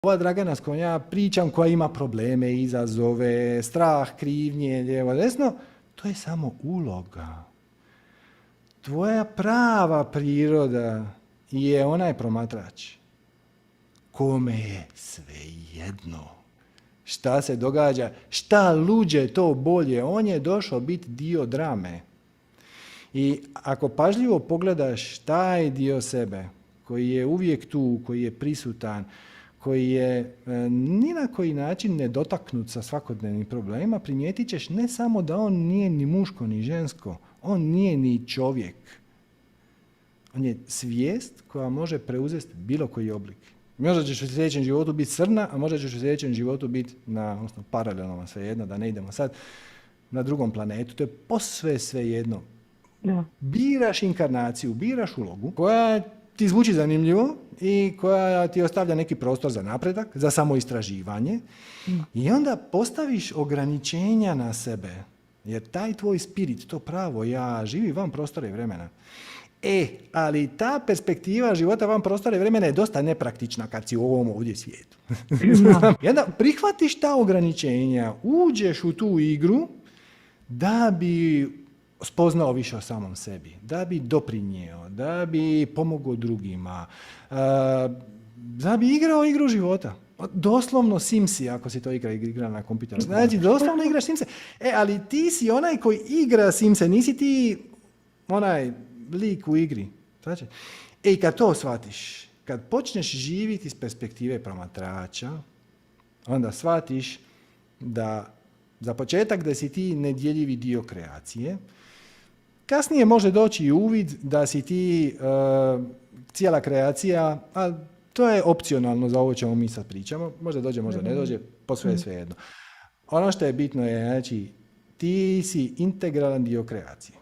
Ova Dragana s kojom ja pričam, koja ima probleme, izazove, strah, krivnje, lijevo, desno, to je samo uloga. Tvoja prava priroda je onaj promatrač kome je svejedno šta se događa, šta luđe to bolje, on je došao biti dio drame. I ako pažljivo pogledaš taj dio sebe koji je uvijek tu, koji je prisutan, koji je ni na koji način nedotaknut sa svakodnevnim problemima, primijetit ćeš ne samo da on nije ni muško ni žensko, on nije ni čovjek. On je svijest koja može preuzeti bilo koji oblik. Možda ćeš u sljedećem životu biti crna, a možda ćeš u sljedećem životu biti odnosno paralelno, svejedno, da ne idemo sad, na drugom planetu. To je posve svejedno. Da. Biraš inkarnaciju, biraš ulogu koja ti zvuči zanimljivo i koja ti ostavlja neki prostor za napredak, za samoistraživanje i onda postaviš ograničenja na sebe. Jer taj tvoj spirit, to pravo ja, živi van prostora i vremena. Ali ta perspektiva života van prostora i vremena je dosta nepraktična kad si u ovom ovdje svijetu. I onda prihvatiš ta ograničenja, uđeš u tu igru da bi spoznao više o samom sebi, da bi doprinjeo, da bi pomogao drugima, da bi igrao igru života. Doslovno Simsi, ako si to igra na kompjuteru. Znači, doslovno igraš Simse. Ali ti si onaj koji igra Simse, nisi ti onaj lik u igri. Znači, i kad to shvatiš, kad počneš živjeti iz perspektive promatrača, onda shvatiš da za početak da si ti nedjeljivi dio kreacije. Kasnije može doći i uvid da si ti cijela kreacija, a to je opcionalno za ovo čemu mi sad pričamo. Možda dođe, možda ne dođe, posve je svejedno. Ono što je bitno je, znači, ti si integralan dio kreacije.